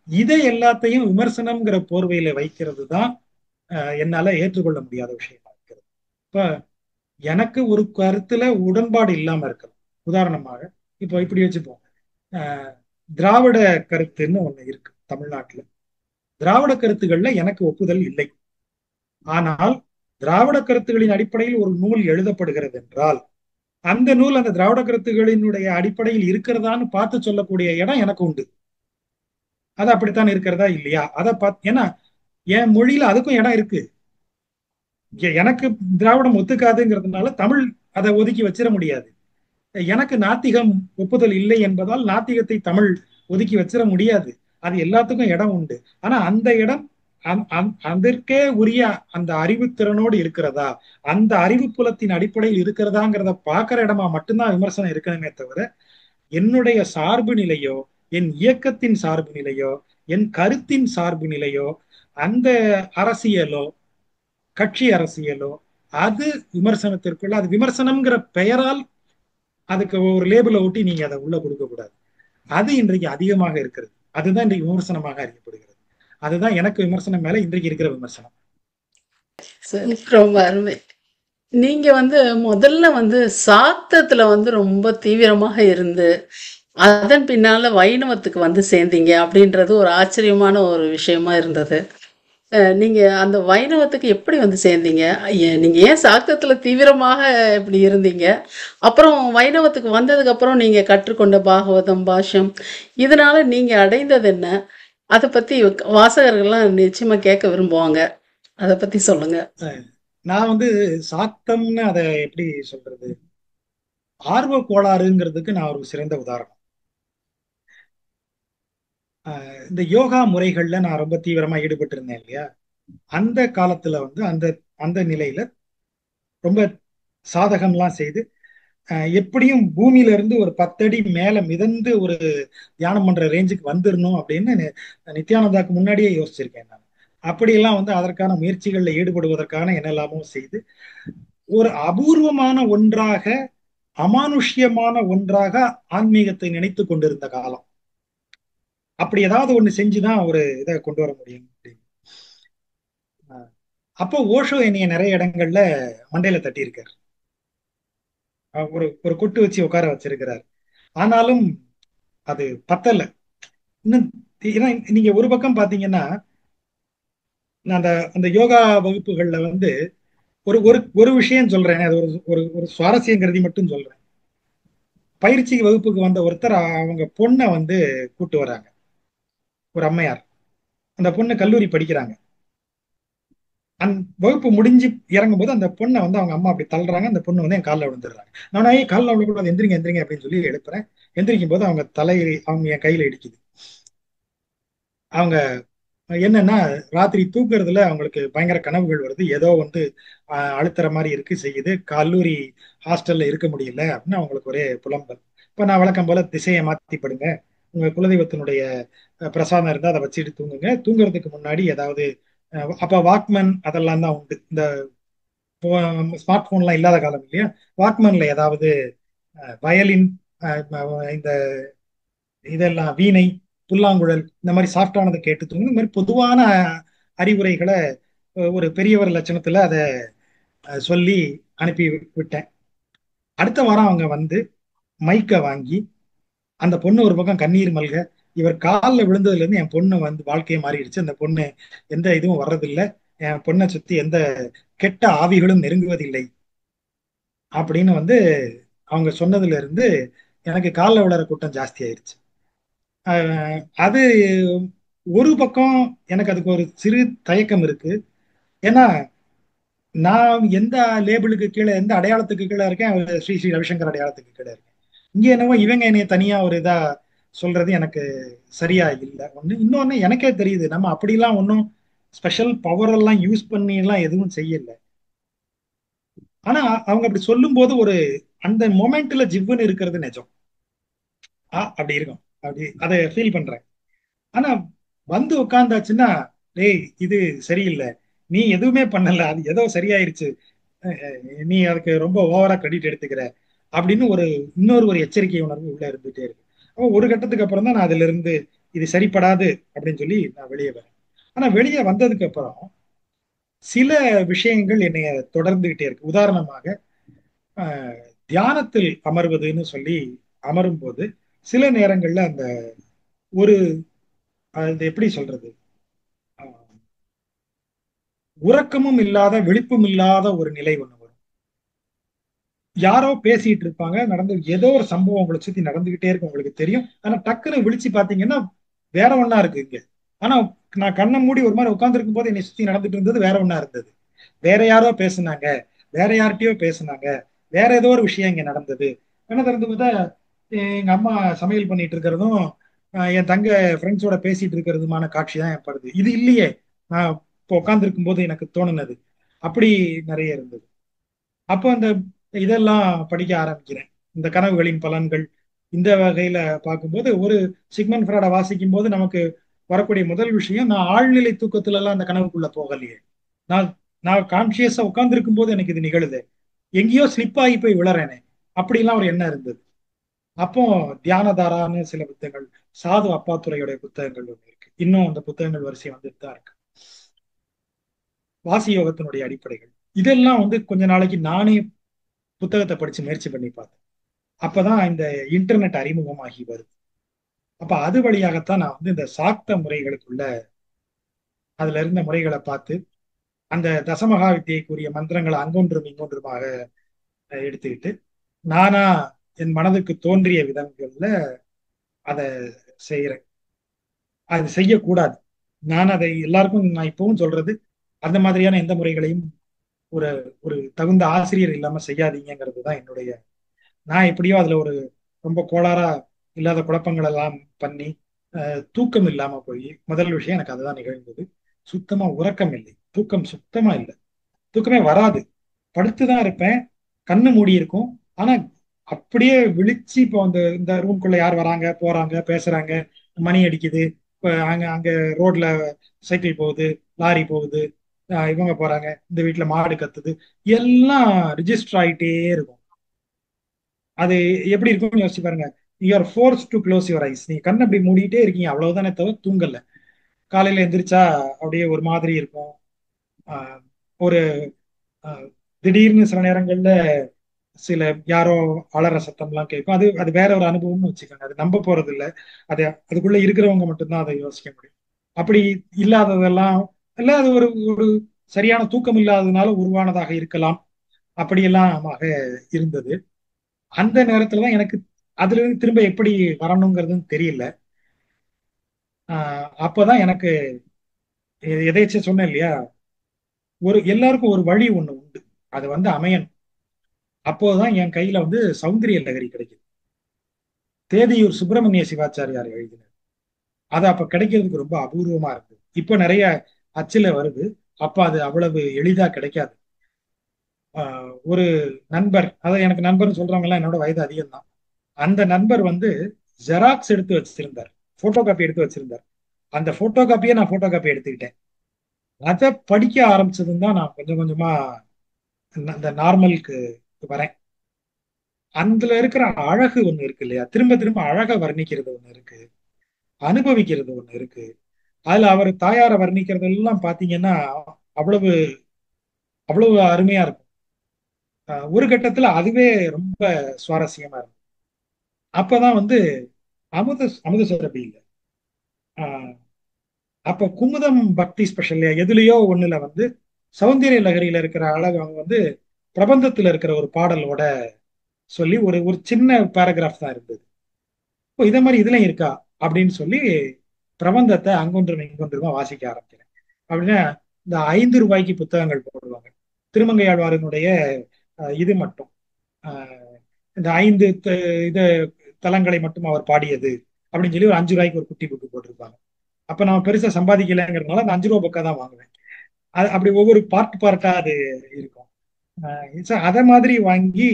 Speaker 2: இதை எல்லாத்தையும் விமர்சனம்ங்கிற போர்வையில வைக்கிறது தான் என்னால ஏற்றுக்கொள்ள முடியாத விஷயமா இருக்கிறது. இப்ப எனக்கு ஒரு கருத்துல உடன்பாடு இல்லாம இருக்கிறது. உதாரணமாக இப்போ இப்படி வச்சுப்போம். திராவிட கருத்துன்னு ஒண்ணு இருக்கு தமிழ்நாட்டுல. திராவிட கருத்துக்கள்ல எனக்கு ஒப்புதல் இல்லை. ஆனால் திராவிட கருத்துகளின் அடிப்படையில் ஒரு நூல் எழுதப்படுகிறது என்றால் அந்த நூல் அந்த திராவிட கருத்துகளினுடைய அடிப்படையில் இருக்கிறதான்னு பார்த்து சொல்லக்கூடிய இடம் எனக்கு உண்டு. அது அப்படித்தான் இருக்கிறதா இல்லையா அதை பார்த்து, ஏன்னா என் மொழியில அதுக்கும் இடம் இருக்கு. எனக்கு திராவிடம் ஒத்துக்காதுங்கிறதுனால தமிழ் அதை ஒதுக்கி வச்சிட முடியாது. எனக்கு நாத்திகம் ஒப்புதல் இல்லை என்பதால் நாத்திகத்தை தமிழ் ஒதுக்கி வச்சிட முடியாது. அது எல்லாத்துக்கும் இடம் உண்டு. ஆனா அந்த இடம் அதற்கே உரிய அந்த அறிவுத்திறனோடு இருக்கிறதா, அந்த அறிவு புலத்தின் அடிப்படையில் இருக்கிறதாங்கிறத பார்க்கிற இடமா மட்டும்தான் விமர்சனம் இருக்கணுமே தவிர, என்னுடைய சார்பு நிலையோ, என் இயக்கத்தின் சார்பு நிலையோ, என் கருத்தின் சார்பு நிலையோ, அந்த அரசியலோ கட்சி அரசியலோ அது விமர்சனத்திற்குள்ள, அது விமர்சனம்ங்கிற பெயரால் அதுக்கு ஒரு லேபிளை ஒட்டி நீங்க அதை உள்ள கொடுக்க கூடாது. அது இன்றைக்கு அதிகமாக இருக்கிறது. அதுதான் இன்றைக்கு விமர்சனமாக அறியப்படுகிறது. அதுதான் எனக்கு விமர்சனம் மேல இன்றைக்கு இருக்கிற விமர்சனம்.
Speaker 1: சரி, ரொம்ப அருமை. நீங்க முதல்ல சாக்தத்துல ரொம்ப தீவிரமாக இருந்து அதன் பின்னால வைணவத்துக்கு சேர்ந்தீங்க அப்படின்றது ஒரு ஆச்சரியமான ஒரு விஷயமா இருந்தது. நீங்க அந்த வைணவத்துக்கு எப்படி சேர்ந்தீங்க? நீங்க ஏன் சாக்தத்துல தீவிரமாக இப்படி இருந்தீங்க? அப்புறம் வைணவத்துக்கு வந்ததுக்கு அப்புறம் நீங்க கற்றுக்கொண்ட பாகவதம், பாஷ்யம், இதனால நீங்க அடைந்தது என்ன? அதை பத்தி வாசகர்கள்லாம் நிச்சயமா கேட்க விரும்புவாங்க. அதை பத்தி சொல்லுங்க.
Speaker 2: நான் சாக்தம்னு அதை எப்படி சொல்றது, ஆர்வ கோளாறுங்கிறதுக்கு நான் ஒரு சிறந்த உதாரணம். இந்த யோகா முறைகள்ல நான் ரொம்ப தீவிரமா ஈடுபட்டு இருந்தேன் இல்லையா, அந்த காலத்துல அந்த அந்த நிலையில ரொம்ப சாதகம்லாம் செய்து எப்படியும் பூமியில இருந்து ஒரு 10 அடி மேல மிதந்து ஒரு தியானம் பண்ற ரேஞ்சுக்கு வந்துடணும் அப்படின்னு நித்யானந்தாக்கு முன்னாடியே யோசிச்சிருக்கேன் நான். அப்படியெல்லாம் அதற்கான முயற்சிகள்ல ஈடுபடுவதற்கான என்னெல்லாமோ செய்து ஒரு அபூர்வமான ஒன்றாக, அமானுஷ்யமான ஒன்றாக ஆன்மீகத்தை நினைத்து கொண்டிருந்த காலம். அப்படி ஏதாவது ஒண்ணு செஞ்சுதான் ஒரு இதை கொண்டு வர முடியும் அப்படின்னு. அப்போ ஓஷோ என்னைய நிறைய இடங்கள்ல மண்டையில தட்டி இருக்காரு. ஒரு ஒரு கொட்டு வச்சு உட்கார வச்சிருக்கிறார். ஆனாலும் அது பத்தல. இன்னும் ஏன்னா நீங்க ஒரு பக்கம் பாத்தீங்கன்னா, நான் அந்த அந்த யோகா வகுப்புகள்ல வந்து ஒரு ஒரு ஒரு விஷயம் சொல்றேன். அது ஒரு ஒரு ஒரு சுவாரஸ்யம் கருதி மட்டும் சொல்றேன். பயிற்சி வகுப்புக்கு வந்த ஒருத்தர் அவங்க பொண்ணை வந்து கூட்டு வராங்க. ஒரு அம்மையார். அந்த பொண்ணு கல்லூரி படிக்கிறாங்க. அந்த வகுப்பு முடிஞ்சு இறங்கும் போது அந்த பொண்ணை வந்து அவங்க அம்மா அப்படி தள்ளுறாங்க. அந்த பொண்ணு வந்து என் காலில் விழுந்துடுறாங்க. நானே காலில் விழக்கூடாது, எந்திரிங்க எந்திரிங்க அப்படின்னு சொல்லி எழுப்புறேன். எந்திரிக்கும் போது அவங்க அவங்க என் கையில இடிக்குது. அவங்க என்னன்னா, ராத்திரி தூக்குறதுல அவங்களுக்கு பயங்கர கனவுகள் வருது. ஏதோ வந்து அழுத்துற மாதிரி இருக்கு, செய்யுது. கல்லூரி ஹாஸ்டல்ல இருக்க முடியல அப்படின்னு அவங்களுக்கு ஒரே புலம்பல். இப்ப நான் வழக்கம் போல திசையை மாத்தி படுங்க, உங்க குலதெய்வத்தினுடைய பிரசாதம் இருந்தா அதை வச்சுட்டு தூங்குங்க, தூங்குறதுக்கு முன்னாடி ஏதாவது அப்ப வாக்மேன் அதெல்லாம் தான் உண்டு. இந்த ஸ்மார்ட் போன்லாம் இல்லாத காலம் இல்லையா. வாக்மேன்ல ஏதாவது வயலின், இந்த இதெல்லாம் வீணை, புல்லாங்குழல், இந்த மாதிரி சாஃப்டானதை கேட்டு தூங்கு. இந்த மாதிரி பொதுவான அறிவுரைகளை ஒரு பெரியவர் லட்சணத்துல அதை சொல்லி அனுப்பி விட்டேன். அடுத்த வாரம் அவங்க வந்து மைக்கை வாங்கி, அந்த பொண்ணு ஒரு பக்கம் கண்ணீர் மல்க, இவர் காலில் விழுந்ததுல இருந்து என் பொண்ணு வந்து வாழ்க்கையை மாறிடுச்சு, அந்த பொண்ணு எந்த இதுவும் வர்றதில்லை, என் பொண்ணை சுத்தி எந்த கெட்ட ஆவிகளும் நெருங்குவதில்லை அப்படின்னு வந்து அவங்க சொன்னதுல இருந்து எனக்கு காலில் விழற கூட்டம் ஜாஸ்தி ஆயிருச்சு. அது ஒரு பக்கம் எனக்கு அதுக்கு ஒரு சிறு தயக்கம் இருக்கு. ஏன்னா நான் எந்த லேபிளுக்கு கீழே, எந்த அடையாளத்துக்கு கீழே இருக்கேன், அவர் ஸ்ரீ ஸ்ரீ ரவிசங்கர் அடையாளத்துக்கு கீழே இருக்கேன். இங்க என்னவோ இவங்க என்னைய தனியா ஒரு இதா சொல்றது எனக்கு சரியா இல்லை. ஒண்ணு இன்னொன்னு எனக்கே தெரியுது, நம்ம அப்படிலாம் ஒன்றும் ஸ்பெஷல் பவர் எல்லாம் யூஸ் பண்ணி எல்லாம் எதுவும் செய்யல. ஆனா அவங்க அப்படி சொல்லும் போது ஒரு அந்த மொமெண்ட்ல ஜிவ்வுன்னு இருக்கிறது நிஜம். அப்படி இருக்கும், அப்படி அதை ஃபீல் பண்றேன். ஆனா வந்து உட்கார்ந்தாச்சுன்னா, டேய் இது சரியில்லை, நீ எதுவுமே பண்ணல, அது ஏதோ சரியாயிருச்சு, நீ அதுக்கு ரொம்ப ஓவரா கிரெடிட் எடுத்துக்கிற அப்படின்னு ஒரு இன்னொரு ஒரு எச்சரிக்கை உணர்வு உள்ள இருந்துட்டே இருக்கு. அப்போ ஒரு கட்டத்துக்கு அப்புறம் தான் நான் அதுல இருந்து இது சரிப்படாது அப்படின்னு சொல்லி நான் வெளியே வரேன். ஆனா வெளியே வந்ததுக்கு அப்புறம் சில விஷயங்கள் என்னைய தொடர்ந்துகிட்டே இருக்கு. உதாரணமாக அஹ், தியானத்தில் அமர்வதுன்னு சொல்லி அமரும் போது சில நேரங்கள்ல அந்த ஒரு அது எப்படி சொல்றது, அஹ், உறக்கமும் இல்லாத விழிப்பும் இல்லாத ஒரு நிலை ஒண்ணு வரும். யாரோ பேசிட்டு இருப்பாங்க, நடந்து ஏதோ ஒரு சம்பவம் உங்களை சுத்தி நடந்துகிட்டே இருக்கு, உங்களுக்கு தெரியும். ஆனா டக்குன்னு விழிச்சு பாத்தீங்கன்னா வேற ஒண்ணா இருக்கு இங்க. ஆனா நான் கண்ணை மூடி ஒரு மாதிரி உட்கார்ந்து போது என்னை சுத்தி நடந்துட்டு இருந்தது வேற ஒண்ணா இருந்தது. வேற யாரோ பேசுனாங்க, வேற யார்கிட்டயோ பேசுனாங்க, வேற ஏதோ ஒரு விஷயம் இங்க நடந்தது. என்ன திறந்து பார்த்தா எங்க அம்மா சமையல் பண்ணிட்டு இருக்கிறதும் என் தங்க ஃப்ரெண்ட்ஸோட பேசிட்டு இருக்கிறதுமான காட்சி தான் என் படுது. இது இல்லையே நான் இப்போ உட்கார்ந்து போது எனக்கு தோணுனது. அப்படி நிறைய இருந்தது. அப்போ அந்த இதெல்லாம் படிக்க ஆரம்பிக்கிறேன். இந்த கனவுகளின் பலன்கள் இந்த வகையில பார்க்கும்போது ஒரு சிக்மன் ஃப்ராட வாசிக்கும் போது நமக்கு வரக்கூடிய முதல் விஷயம், நான் ஆழ்நிலை தூக்கத்துல எல்லாம் அந்த கனவுக்குள்ள போகலையே, நான் நான் கான்சியஸா உட்கார்ந்து இருக்கும் போது எனக்கு இது நிகழுது, எங்கேயோ ஸ்லிப் ஆகி போய் விழறேனே, அப்படிலாம் ஒரு எண்ணம் இருந்தது. அப்போ தியானதாரான்னு சில புத்தகங்கள், சாது அப்பாத்துறையுடைய புத்தகங்கள் ஒன்று இருக்கு. இன்னும் அந்த புத்தகங்கள் வரிசை வந்துட்டு தான் இருக்கு. வாசி யோகத்தினுடைய அடிப்படைகள் இதெல்லாம் வந்து கொஞ்ச நாளைக்கு நானே புத்தகத்தை படிச்சு முயற்சி பண்ணி பார்த்தேன். அப்பதான் இந்த இன்டர்நெட் அறிமுகமாகி வருது. அப்ப அது வழியாகத்தான் நான் வந்து இந்த சாக்த முறைகளுக்குள்ள அதுல இருந்த முறைகளை பார்த்து அந்த தசமகா வித்தியைக்குரிய மந்திரங்களை அங்கொன்றும் இங்கொன்றுமாக எடுத்துக்கிட்டு நானா என் மனதுக்கு தோன்றிய விதங்கள்ல அதை செய்யறேன். அது செய்யக்கூடாது. நான் அதை எல்லாருக்கும் நான் இப்பவும் சொல்றது, அந்த மாதிரியான எந்த முறைகளையும் ஒரு ஒரு தகுந்த ஆசிரியர் இல்லாம செய்யாதீங்கிறது தான் என்னுடைய. நான் எப்படியோ அதுல ஒரு ரொம்ப கோளாறா இல்லாத குழப்பங்கள் எல்லாம் பண்ணி தூக்கம் இல்லாம போய் முதல் விஷயம் எனக்கு அதுதான் நிகழ்ந்தது. சுத்தமா உறக்கம் இல்லை, தூக்கம் சுத்தமா இல்லை, தூக்கமே வராது. படுத்துதான் இருப்பேன், கண்ணு மூடி இருக்கும். ஆனா அப்படியே விழிச்சு இப்போ அந்த இந்த ரூம்குள்ள யார் வராங்க போறாங்க பேசுறாங்க, மணி அடிக்குது, இப்ப அங்க அங்க ரோட்ல சைக்கிள் போகுது, லாரி போகுது, இவங்க போறாங்க, இந்த வீட்டுல மாடு கத்துது, எல்லாம் ரிஜிஸ்டர் ஆயிட்டே இருக்கும். அது எப்படி இருக்கும்னு யோசிச்சு பாருங்க. You're force to close your eyes. நீங்க கண்ணை அப்படி மூடிட்டே இருக்கீங்க, அவ்வளவுதானே தவிர தூங்கல. காலையில எந்திரிச்சா அப்படியே ஒரு மாதிரி இருக்கும். ஆஹ் ஒரு ஆஹ் திடீர்னு சில நேரங்கள்ல சில யாரோ அலற சத்தம்லாம் கேட்கும். அது அது வேற ஒரு அனுபவம்னு வச்சுக்கோங்க. அது நம்ப போறது இல்ல. அது அதுக்குள்ள இருக்கிறவங்க மட்டும்தான் அதை யோசிக்க முடியும். அப்படி இல்லாததெல்லாம் இல்ல, அது ஒரு ஒரு சரியான தூக்கம் இல்லாததுனால உருவானதாக இருக்கலாம். அப்படியெல்லாம் இருந்தது. அந்த நேரத்துலதான் எனக்கு அதுல இருந்து திரும்ப எப்படி வரணுங்கிறதுன்னு தெரியல. அப்பதான் எனக்கு எதேச்சும் சொன்னேன் இல்லையா, எல்லாருக்கும் ஒரு வழி ஒண்ணு உண்டு, அது அமையணும். அப்போதான் என் கையில சௌந்தரிய லகரி கிடைக்குது. தேதியூர் சுப்பிரமணிய சிவாச்சாரியார் எழுதினார். அது அப்ப கிடைக்கிறதுக்கு ரொம்ப அபூர்வமா இருக்கு. இப்ப நிறைய அச்சுல வருது. அப்ப அது அவ்வளவு எளிதா கிடைக்காது. ஒரு நண்பர், அதாவது எனக்கு நண்பர்னு சொல்றவங்க எல்லாம் என்னோட வயது அதிகம் தான். அந்த நண்பர் ஜெராக்ஸ் எடுத்து வச்சிருந்தார், போட்டோ காப்பி எடுத்து வச்சிருந்தார். அந்த போட்டோ காப்பியை நான் போட்டோ காப்பி எடுத்துக்கிட்டேன். அதை படிக்க ஆரம்பிச்சதும் தான் நான் கொஞ்சம் கொஞ்சமா இந்த நார்மலுக்கு வரேன். அதுல இருக்கிற அழகு ஒண்ணு இருக்கு இல்லையா, திரும்ப திரும்ப அழகை வர்ணிக்கிறது ஒண்ணு இருக்கு, அனுபவிக்கிறது ஒண்ணு இருக்கு. அதுல அவர் தாயாரை வர்ணிக்கிறது எல்லாம் பாத்தீங்கன்னா அவ்வளவு அவ்வளவு அருமையா இருக்கும். ஒரு கட்டத்துல அதுவே ரொம்ப சுவாரஸ்யமா இருக்கும். அப்பதான் அமுத சுரபி இல்லை, அப்ப குமுதம் பக்தி ஸ்பெஷல் எதுலயோ ஒண்ணுல சௌந்தரிய லகரியில இருக்கிற அழகு பிரபந்தத்துல இருக்கிற ஒரு பாடலோட சொல்லி ஒரு ஒரு சின்ன பேராகிராஃப் தான் இருந்தது. இப்போ இதை மாதிரி இதுல இருக்கா அப்படின்னு சொல்லி பிரபந்தத்தை அங்கொன்றும் இங்கொன்றுமா வாசிக்க ஆரம்பிக்கிறேன். அப்படின்னா இந்த 5 ரூபாய்க்கு புத்தகங்கள் போடுவாங்க. திருமங்கையாழ்வாரனுடைய இது மட்டும், இந்த 5 இது தலங்களை மட்டும் அவர் பாடியது அப்படின்னு சொல்லி ஒரு 5 ரூபாய்க்கு ஒரு குட்டி புக்கு போட்டிருப்பாங்க. அப்ப நம்ம பெருசா சம்பாதிக்கலைங்கிறதுனால அந்த 5 ரூபா பக்கா தான் வாங்குவேன். அது அப்படி ஒவ்வொரு பார்ட்டா அது இருக்கும். அதை மாதிரி வாங்கி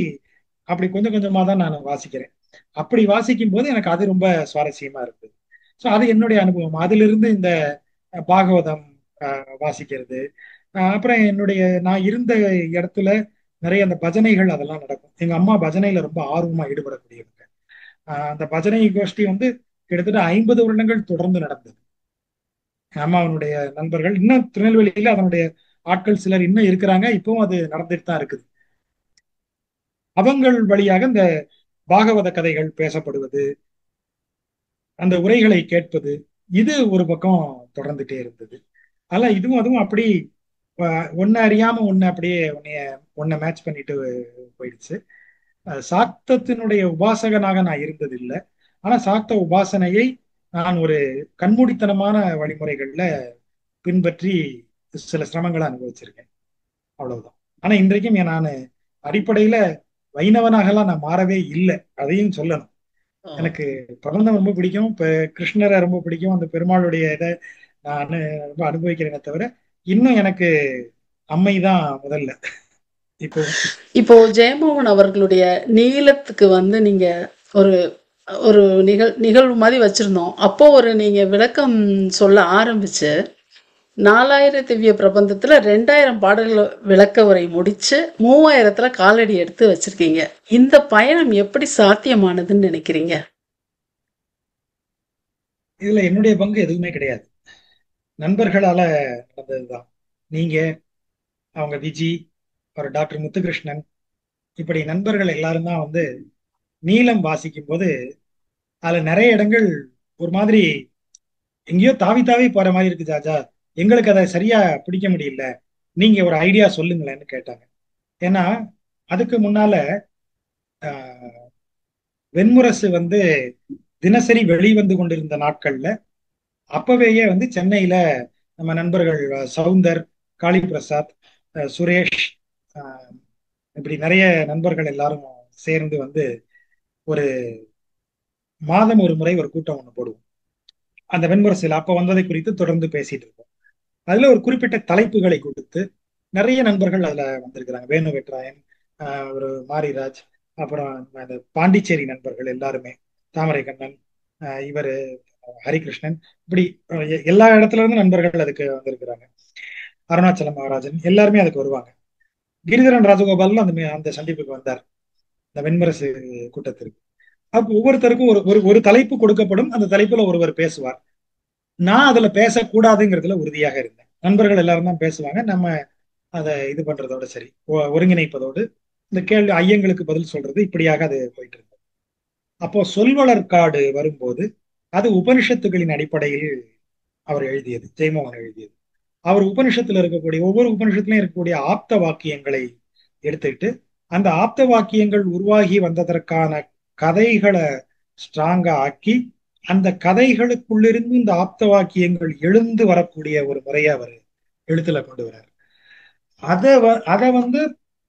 Speaker 2: அப்படி கொஞ்சம் கொஞ்சமா தான் நான் வாசிக்கிறேன். அப்படி வாசிக்கும் போது எனக்கு அது ரொம்ப சுவாரஸ்யமா இருக்கு. ஸோ அது என்னுடைய அனுபவம். அதிலிருந்து இந்த பாகவதம் வாசிக்கிறது. அப்புறம் நான் இருந்த இடத்துல நிறைய அந்த பஜனைகள் அதெல்லாம் நடக்கும். எங்க அம்மா பஜனையில ரொம்ப ஆர்வமா ஈடுபடக்கூடியவங்க. அந்த பஜனை கோஷ்டி கிட்டத்தட்ட 50 வருடங்கள் தொடர்ந்து நடந்தது. அம்மாவனுடைய நண்பர்கள் இன்னும் திருநெல்வேலியில அதனுடைய ஆட்கள் சிலர் இன்னும் இருக்கிறாங்க. இப்பவும் அது நடந்துட்டு தான் இருக்குது. அவங்கள் வழியாக இந்த பாகவத கதைகள் பேசப்படுவது, அந்த உரைகளை கேட்பது, இது ஒரு பக்கம் தொடர்ந்துட்டே இருந்தது. அதெல்லாம் இதுவும் அதுவும் அப்படி ஒன்னு அறியாம ஒன்னு அப்படியே ஒன்ன மேட்ச் பண்ணிட்டு போயிடுச்சு. சாக்தத்தினுடைய உபாசகனாக நான் இருந்தது இல்லை. ஆனா சாக்த உபாசனையை நான் ஒரு கண்மூடித்தனமான வழிமுறைகள்ல பின்பற்றி சில சிரமங்களை அனுபவிச்சிருக்கேன். அவ்வளவுதான். ஆனா இன்றைக்கும் நான் அடிப்படையில வைணவனாகலாம் நான் மாறவே இல்லை, அதையும் சொல்லணும். எனக்கு பிரபந்தம் ரொம்ப பிடிக்கும். இப்ப கிருஷ்ணரை ரொம்ப பிடிக்கும். அந்த பெருமாளுடைய இதை நான் ரொம்ப அனுபவிக்கிறேனே தவிர இன்னும் எனக்கு அம்மைதான் முதல்ல.
Speaker 1: இப்போ ஜெயமோகன் அவர்களுடைய நீளத்துக்கு நீங்க ஒரு ஒரு நிகழ்வு மாதிரி வச்சிருந்தோம். அப்போ நீங்க விளக்கம் சொல்ல ஆரம்பிச்சு 4000 திவ்ய பிரபந்தத்துல 2000 பாடல்கள் விளக்க உரை முடிச்சு 3000த்துல காலடி எடுத்து வச்சிருக்கீங்க. இந்த பயணம் எப்படி சாத்தியமானதுன்னு நினைக்கிறீங்க?
Speaker 2: இதுல என்னுடைய பங்கு எதுவுமே கிடையாது, நண்பர்களால நடந்ததுதான். நீங்க, அவங்க விஜி, ஒரு டாக்டர் முத்துகிருஷ்ணன், இப்படி நண்பர்கள் எல்லாரும் தான் நீளம் வாசிக்கும் போது அதுல நிறைய இடங்கள் ஒரு மாதிரி எங்கேயோ தாவி தாவி போற மாதிரி இருக்கு ஜாஜா, எங்களுக்கு அதை சரியா பிடிக்க முடியல, நீங்க ஒரு ஐடியா சொல்லுங்களேன்னு கேட்டாங்க. ஏன்னா அதுக்கு முன்னால வெண்முரசு தினசரி வெளிவந்து கொண்டிருந்த நாட்கள்ல அப்பவேயே சென்னையில நம்ம நண்பர்கள் சவுந்தர், காளி பிரசாத், சுரேஷ், இப்படி நிறைய நண்பர்கள் எல்லாரும் சேர்ந்து ஒரு மாதம் ஒரு முறை ஒரு கூட்டம் ஒண்ணு போடுவோம். அந்த வெண்முரசில் அப்ப வந்ததை குறித்து தொடர்ந்து பேசிட்டு இருக்கோம். அதுல ஒரு குறிப்பிட்ட தலைப்புகளை கொடுத்து நிறைய நண்பர்கள் அதுல வந்திருக்கிறாங்க. வேணு வெட்ராயன், ஒரு மாரிராஜ், அப்புறம் அந்த பாண்டிச்சேரி நண்பர்கள் எல்லாருமே, தாமரை கண்ணன், இவர் ஹரிகிருஷ்ணன், இப்படி எல்லா இடத்துல இருந்து நண்பர்கள் அதுக்கு வந்திருக்கிறாங்க. அருணாச்சல மகாராஜன் எல்லாருமே அதுக்கு வருவாங்க. கிரிதரன் ராஜகோபாலும் அந்த சந்திப்புக்கு வந்தார், இந்த வெண்முரசு கூட்டத்திற்கு. அப்ப ஒவ்வொருத்தருக்கும் ஒரு ஒரு ஒரு தலைப்பு கொடுக்கப்படும். அந்த தலைப்புல ஒருவர் பேசுவார். நான் அதுல பேசக்கூடாதுங்கிறதுல உறுதியாக இருந்தேன். நண்பர்கள் எல்லாரும் தான் பேசுவாங்க, நம்ம அதை இது பண்றதோட சரி, ஒருங்கிணைப்பதோடு இந்த கேள்வி ஐயங்களுக்கு பதில் சொல்றது, இப்படியாக அது போயிட்டு இருந்தது. அப்போ சொல்வளர்காடு வரும்போது அது உபனிஷத்துகளின் அடிப்படையில் அவர் எழுதியது, ஜெயமோகன் எழுதியது. அவர் உபனிஷத்துல இருக்கக்கூடிய ஒவ்வொரு உபனிஷத்துலயும் இருக்கக்கூடிய ஆப்த வாக்கியங்களை எடுத்துக்கிட்டு அந்த ஆப்த வாக்கியங்கள் உருவாகி வந்ததற்கான கதைகளை ஸ்ட்ராங்கா ஆக்கி அந்த கதைகளுக்குள்ளிருந்து இந்த ஆப்த வாக்கியங்கள் எழுந்து வரக்கூடிய ஒரு முறையை அவர் எழுத்துல கொண்டு வர்றார். அதை வந்து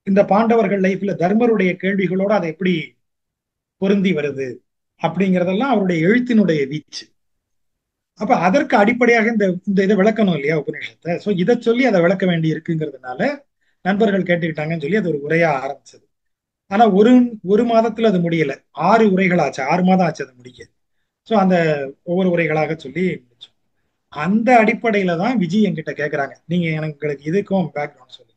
Speaker 2: இந்த பாண்டவர்கள் லைஃப்ல தர்மருடைய கேள்விகளோட அதை எப்படி பொருந்தி வருது அப்படிங்கறதெல்லாம் அவருடைய எழுத்தினுடைய வீச்சு. அப்ப அதற்கு அடிப்படையாக இந்த இந்த இதை விளக்கணும் இல்லையா உபநிஷத்தை. சோ இதை சொல்லி அதை விளக்க வேண்டி இருக்குங்கிறதுனால நண்பர்கள் கேட்டுக்கிட்டாங்கன்னு சொல்லி அது ஒரு உரையா ஆரம்பிச்சது. ஆனா ஒரு ஒரு மாதத்துல அது முடியல, 6 உரைகள் ஆச்சு, 6 மாதம் ஆச்சு அது முடிக்க. சோ அந்த ஒவ்வொரு உரைகளாக சொல்லி முடிச்சோம். அந்த அடிப்படையில தான் விஜய் என்கிட்ட கேக்குறாங்க, நீங்க எனக்கு இதுக்கும் பேக்ரவுண்ட் சொல்லுங்க.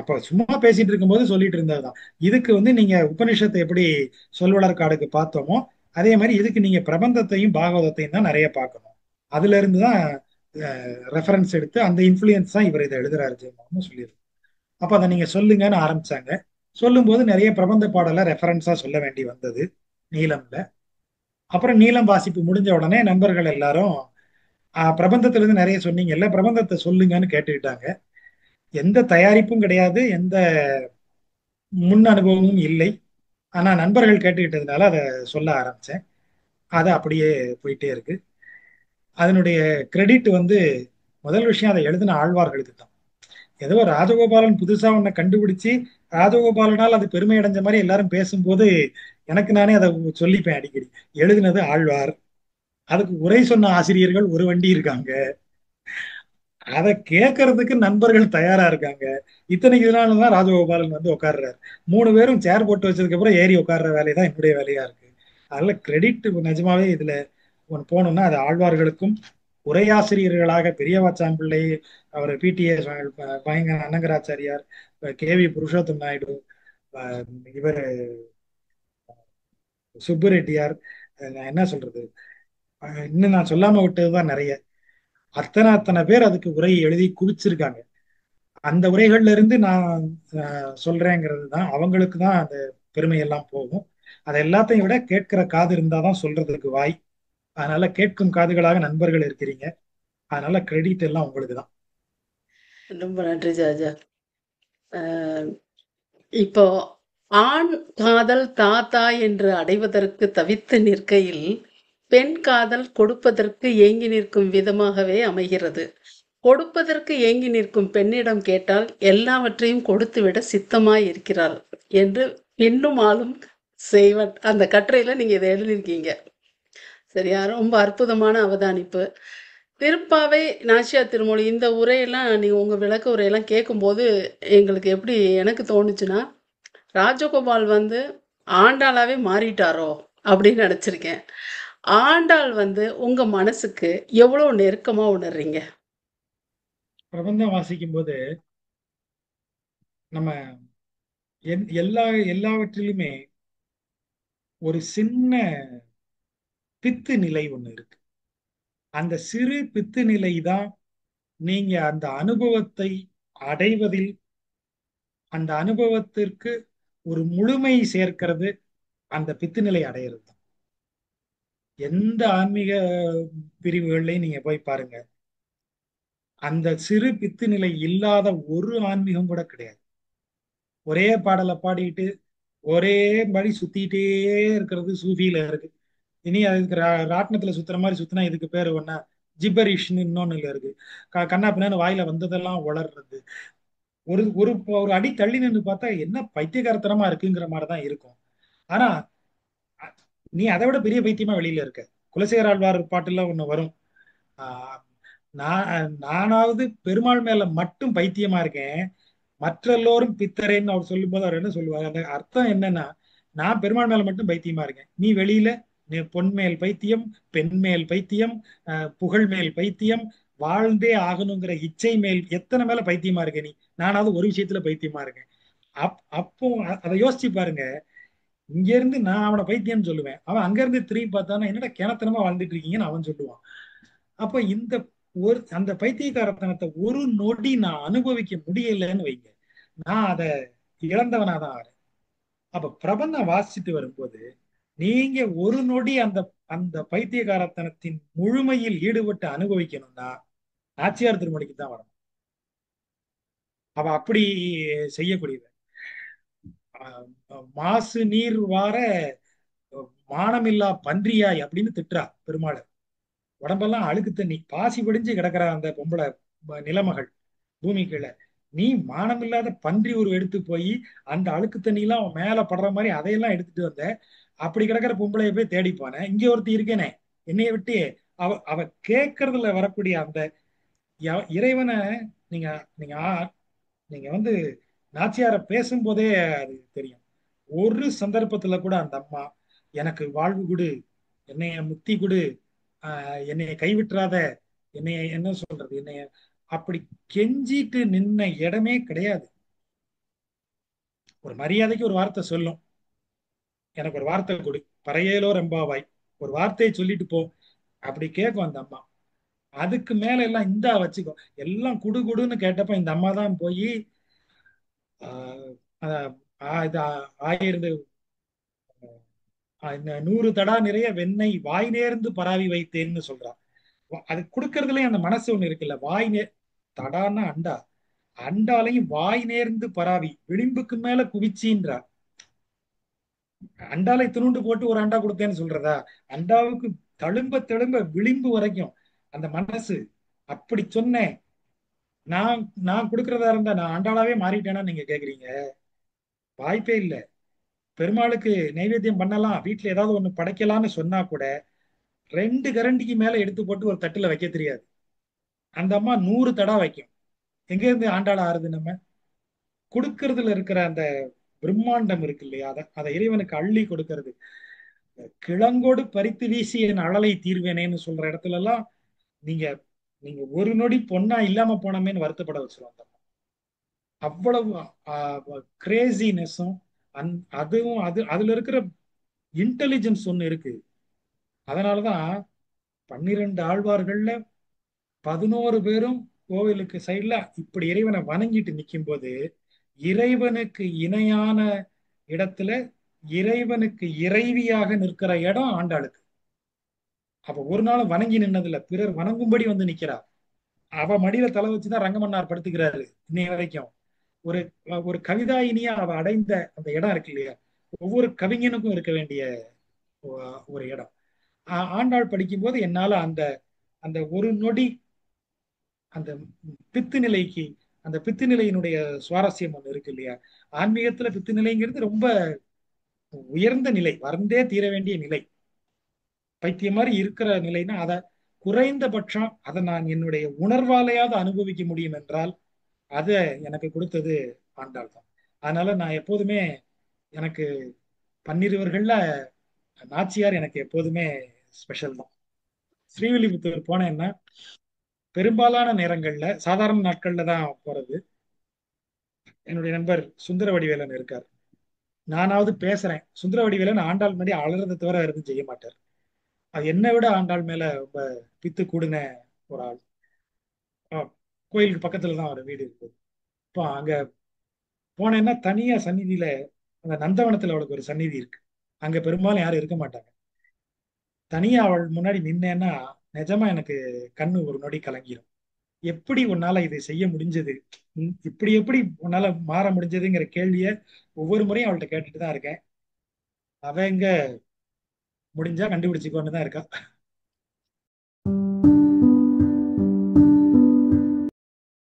Speaker 2: அப்ப சும்மா பேசிட்டு இருக்கும்போது சொல்லிட்டு இருந்ததுதான், இதுக்கு வந்து நீங்க உபனிஷத்தை எப்படி சொல்வளர்காடுக்கு பார்த்தோமோ அதே மாதிரி இதுக்கு நீங்க பிரபந்தத்தையும் பாகவதத்தையும் தான் நிறைய பார்க்கணும். அதுல இருந்து தான் ரெஃபரன்ஸ் எடுத்து அந்த இன்ஃபுளுயன்ஸ் தான் இவர் இதை எழுதுறாரு ஜெயமோகன் சொல்லியிருக்கு. அப்ப அதை நீங்க சொல்லுங்கன்னு ஆரம்பிச்சாங்க. சொல்லும்போது நிறைய பிரபந்த பாடலை ரெஃபரன்ஸா சொல்ல வேண்டி வந்தது நீலம்ல. அப்புறம் நீலம் வாசிப்பு முடிஞ்ச உடனே நண்பர்கள் எல்லாரும் பிரபந்தத்துல இருந்து நிறைய சொன்னீங்கல்ல, பிரபந்தத்தை சொல்லுங்கன்னு கேட்டுக்கிட்டாங்க. எந்த தயாரிப்பும் கிடையாது, எந்த முன் அனுபவமும் இல்லை. ஆனா நண்பர்கள் கேட்டுக்கிட்டதுனால அதை சொல்ல ஆரம்பிச்சேன். அது அப்படியே போயிட்டே இருக்கு. அதனுடைய கிரெடிட் வந்து முதல் விஷயம் அதை எழுதின ஆழ்வார்களுக்கு தான். ஏதோ ராஜகோபாலன் புதுசா ஒன்ன கண்டுபிடிச்சு ராஜகோபாலனால் அது பெருமை அடைஞ்ச மாதிரி எல்லாரும் பேசும்போது எனக்கு நானே அதை சொல்லிப்பேன் அடிக்கடி. எழுதினது ஆழ்வார், அதுக்கு உரை சொன்ன ஆசிரியர்கள் ஒரு வண்டி இருக்காங்க, அதை கேட்கறதுக்கு நண்பர்கள் தயாரா இருக்காங்க. இத்தனைக்கு இதனாலதான் ராஜகோபாலன் வந்து உட்கார்றாரு. 3 பேரும் சேர் போட்டு வச்சதுக்கு அப்புறம் ஏறி உட்கார்ற வேலை தான் என்னுடைய வேலையா இருக்கு. அதனால கிரெடிட் நிஜமாவே இதுல ஒன்று போகணும்னா அது ஆழ்வார்களுக்கும், உரையாசிரியர்களாக பெரியவாச்சான் பிள்ளை, அவர் பிடிஏ பயங்கர அனங்கராச்சாரியார், கேவி புருஷோத்தம் நாயுடு, இவர் சுப்புரெட்டியார், நான் என்ன சொல்றது, இன்னும் நான் சொல்லாம விட்டதுதான் நிறைய. அத்தனை அத்தனை பேர் அதுக்கு உரை எழுதி குவிச்சிருக்காங்க. அந்த உரைகள்ல இருந்து நான் சொல்றேங்கிறது தான் அவங்களுக்கு தான் அந்த பெருமை எல்லாம் போகும். அதை எல்லாத்தையும் விட கேட்கிற காது இருந்தாதான் சொல்றதுக்கு வாய். அதனால கேட்கும் காதுகளாக நண்பர்கள் இருக்கிறீங்க. அதனால கிரெடிட் எல்லாம் உங்களுக்கு தான்.
Speaker 1: ரொம்ப நன்றி ஜாஜா. அஹ் இப்போ ஆண் காதல் தாத்தா என்று அடைவதற்கு தவித்து நிற்கையில் பெண் காதல் கொடுப்பதற்கு ஏங்கி நிற்கும் விதமாகவே அமைகிறது. கொடுப்பதற்கு ஏங்கி நிற்கும் பெண்ணிடம் கேட்டால் எல்லாவற்றையும் கொடுத்துவிட சித்தமாய் இருக்கிறார் என்று இன்னும் ஆளும் செய்வன். அந்த கட்டுரையில நீங்க இதை எழுதியிருக்கீங்க. சரியா? ரொம்ப அற்புதமான அவதானிப்பு. திருப்பாவை, நாச்சியார் திருமொழி இந்த உரையெல்லாம் நீங்க உங்க விளக்க உரையெல்லாம் கேட்கும்போது எங்களுக்கு எப்படி எனக்கு தோணுச்சுன்னா, ராஜகோபால் வந்து ஆண்டாளாவே மாறிட்டாரோ அப்படின்னு நினைச்சிருக்கேன். ஆண்டாள் வந்து உங்க மனசுக்கு எவ்வளவு நெருக்கமா உணர்றீங்க?
Speaker 2: பிரபந்தம் வாசிக்கும் போது நம்ம எல்லாவற்றிலுமே ஒரு சின்ன பித்து நிலை ஒண்ணு இருக்கு. அந்த சிறு பித்து நிலை தான் நீங்க அந்த அனுபவத்தை அடைவதில், அந்த அனுபவத்திற்கு ஒரு முழுமை சேர்க்கிறது, அந்த பித்து நிலை அடையிறது தான். எந்த ஆன்மீக பிரிவுகள்லையும் நீங்க போய் பாருங்க, அந்த சிறு பித்து நிலை இல்லாத ஒரு ஆன்மீகம் கூட கிடையாது. ஒரே பாடலை பாடிட்டு ஒரே மாதிரி சுத்திட்டே இருக்கிறது சூஃபியில இருக்கு. இனி அதுக்கு ராட்டினத்துல சுத்துற மாதிரி சுத்தினா இதுக்கு பேரு ஒன்னா ஜிப்பரிஷ்னு இன்னொன்னு இருக்கு. கண்ணா பின்னான்னு வாயில வந்ததெல்லாம் உளர்றது. ஒரு ஒரு ஒரு அடி தள்ளி நின்று பார்த்தா என்ன பைத்தியகாரத்தனமா இருக்குங்கிற மாதிரிதான் இருக்கும். ஆனா நீ அதை விட பெரிய பைத்தியமா வெளியில இருக்க. குலசேகர ஆழ்வார் பாட்டுல ஒண்ணு வரும், ஆஹ் நானாவது பெருமாள் மேல மட்டும் பைத்தியமா இருக்கேன், மற்ற எல்லோரும் பித்தரேன்னு அவர் சொல்லும் போது அவர் என்ன சொல்லுவார், அந்த அர்த்தம் என்னன்னா, நான் பெருமாள் மேல மட்டும் பைத்தியமா இருக்கேன், நீ வெளியில நீ பொன் மேல் பைத்தியம், பெண் மேல் பைத்தியம், புகழ் மேல் பைத்தியம், வாழ்ந்தே ஆகணுங்கிற இச்சை மேல் எத்தனை மேல பைத்தியமா இருக்க நீ? நானாவது ஒரு விஷயத்துல பைத்தியமா இருக்கேன். அப்போ அதை யோசிச்சு பாருங்க. இங்க இருந்து நான் அவனை பைத்தியம்னு சொல்லுவேன், அவன் அங்க இருந்து திரும்பி பார்த்தானா என்னடா கிணத்தனமா வாழ்ந்துட்டு இருக்கீங்கன்னு அவன் சொல்லுவான். அப்ப இந்த ஒரு அந்த பைத்தியக்காரத்தனத்தை ஒரு நொடி நான் அனுபவிக்க முடியலன்னு வைங்க, நான் அதை இழந்தவனாதான் ஆறேன். அப்ப பிரபந்தம் வாசிச்சுட்டு வரும்போது நீங்க ஒரு நொடி அந்த அந்த பைத்தியக்காரத்தனத்தின் முழுமையில் ஈடுபட்டு அனுபவிக்கணும்னா நாச்சியார் திருமணிக்கு தான் வரணும். அவ அப்படி செய்யக்கூடியது. மாசு நீர் வார மானமில்லா பன்றியாய் அப்படின்னு திட்டுறா பெருமாள். உடம்பெல்லாம் அழுக்கு தண்ணி பாசி பிடிஞ்சு கிடக்குற அந்த பொம்பளை நிலமகள் பூமி கீழே, நீ மானம் இல்லாத பன்றி ஒரு எடுத்து போய் அந்த அழுக்கு தண்ணி எல்லாம் அவன் மேல படுற மாதிரி அதையெல்லாம் எடுத்துட்டு வந்த, அப்படி கிடக்கிற பொம்பளைய போய் தேடி போனேன், இங்க ஒருத்தி இருக்கேனே என்னைய விட்டு. அவ அவ கேட்கறதுல வரக்கூடிய அந்த இறைவனை நீங்க நீங்க நீங்க நாச்சியார பேசும்போதே அது தெரியும். ஒரு சந்தர்ப்பத்துல கூட அந்த அம்மா எனக்கு வாழ்வு கொடு, என்னைய முக்தி கொடு, என்னைய கைவிட்டுறாத, என்னைய என்ன சொல்றது, என்னைய அப்படி கெஞ்சிட்டு நின்ன இடமே கிடையாது. ஒரு மரியாதைக்கு ஒரு வார்த்தை சொல்லும், எனக்கு ஒரு வார்த்தை கொடு, பறையேலோ ரெம்பாவாய், ஒரு வார்த்தையை சொல்லிட்டு போ, அப்படி கேட்கும் அந்த அம்மா. அதுக்கு மேல எல்லாம் இந்தா வச்சுக்கோ, எல்லாம் குடு குடுன்னு கேட்டப்ப இந்த அம்மா தான் போய் ஆஹ், ஆஹ், இது ஆயிரது இந்த 100 தடா நிறைய வெண்ணெய் வாய் நேர்ந்து பராவி வைத்தேன்னு சொல்றான். அது கொடுக்கறதுலயும் அந்த மனசு ஒண்ணு இருக்குல்ல, தடான்னா அண்டா, அண்டாலையும் வாய் நேர்ந்து பராவி விளிம்புக்கு மேல குவிச்சின்றா. அண்டாலை துணுண்டு போட்டு ஒரு அண்டா கொடுத்தேன்னு சொல்றதா? அண்டாவுக்கு தழும்ப தழும்ப விளிம்பு வரைக்கும் அந்த மனசு. அப்படி சொன்னேன். நான் நான் கொடுக்கறதா இருந்தா நான் அண்டாளாவே மாறிட்டேனா நீங்க கேக்குறீங்க? வாய்ப்பே இல்லை. பெருமாளுக்கு நைவேத்தியம் பண்ணலாம், வீட்டுல ஏதாவது ஒண்ணு படைக்கலாம்னு சொன்னா கூட 2 கரண்டிக்கு மேல எடுத்து போட்டு ஒரு தட்டுல வைக்க தெரியாது. அந்த அம்மா 100 தடா வைக்கும். எங்க இருந்து ஆண்டாள் ஆறுது? நம்ம கொடுக்கறதுல இருக்கிற அந்த பிரம்மாண்டம் இருக்கு இல்லையா, அதை இறைவனுக்கு அள்ளி கொடுக்கறது. கிழங்கோடு பறித்து வீசி என் அழலை தீர்வேனேன்னு சொல்ற இடத்துல எல்லாம் நீங்க நீங்க ஒரு நொடி பொண்ணா இல்லாம போனமேன்னு வருத்தப்பட வச்சிருவாங்க. அவ்வளவு கிரேசினஸும் அதுவும் அதுல இருக்கிற இன்டெலிஜென்ஸ் ஒண்ணு இருக்கு. அதனாலதான் 12 ஆழ்வார்கள்ல 11 பேரும் கோவிலுக்கு சைட்ல இப்படி இறைவனை வணங்கிட்டு நிற்கும் போது, இறைவனுக்கு இணையான இடத்துல இறைவனுக்கு இறைவியாக நிற்கிற இடம் ஆண்டாளுக்கு. அப்ப ஒரு நாளும் வணங்கி நின்னதில்ல, பிறர் வணங்கும்படி நிக்கிறா. அவ மடியில தலை வச்சுதான் ரங்கமன்னார் படுத்துக்கிறாரு இன்னைய வரைக்கும். ஒரு ஒரு கவிதாயினியா அவ அடைந்த அந்த இடம் இருக்கு இல்லையா, ஒவ்வொரு கவிஞனுக்கும் இருக்க வேண்டிய ஒரு இடம். ஆண்டாள் படிக்கும்போது என்னால அந்த அந்த ஒரு நொடி அந்த பித்து நிலைக்கு, அந்த பித்து நிலையினுடைய சுவாரஸ்யம் ஒண்ணு இருக்கு இல்லையா. ஆன்மீகத்துல பித்து நிலைங்கிறது ரொம்ப உயர்ந்த நிலை, வறந்தே தீர வேண்டிய நிலை. பைத்தியம் மாதிரி இருக்கிற நிலைன்னா அதை குறைந்தபட்சம் அதை நான் என்னுடைய உணர்வாலையாவது அனுபவிக்க முடியும் என்றால் அதை எனக்கு கொடுத்தது ஆண்டாள் தான். அதனால நான் எப்போதுமே எனக்கு பன்னிருவர்கள்ல நாச்சியார் எனக்கு எப்போதுமே ஸ்பெஷல் தான். ஸ்ரீவில்லிபுத்தூர் போனேன்னா பெரும்பாலான நேரங்கள்ல சாதாரண நாட்கள்ல தான் போறது. என்னுடைய நண்பர் சுந்தர வடிவேலன் இருக்கார். நானாவது பேசுறேன், சுந்தர வடிவேலன் ஆண்டாள் முன்னாடி அலறதை தவிர வேற எதுவும் செய்ய மாட்டார். அது என்னை விட ஆண்டாள் மேல ரொம்ப பித்து கூடின ஒரு ஆள். கோயிலுக்கு பக்கத்துல தான் அவர் வீடு இருக்குது. இப்போ அங்க போனேன்னா தனியா சந்நிதியில, அந்த நந்தவனத்துல அவளுக்கு ஒரு சந்நிதி இருக்கு, அங்க பெரும்பாலும் யாரும் இருக்க மாட்டாங்க. தனியா அவள் முன்னாடி நின்னேன்னா நிஜமா எனக்கு கண்ணு ஒரு நொடி கலங்கிரும். எப்படி உன்னால இதை செய்ய முடிஞ்சது, இப்படி எப்படி உன்னால மாற முடிஞ்சதுங்கிற கேள்விய ஒவ்வொரு முறையும் அவள்கிட்ட கேட்டுட்டு தான் இருக்கேன். அவ எங்க முடிஞ்சா கண்டுபிடிச்சுக்கோன்னு தான் இருக்கா.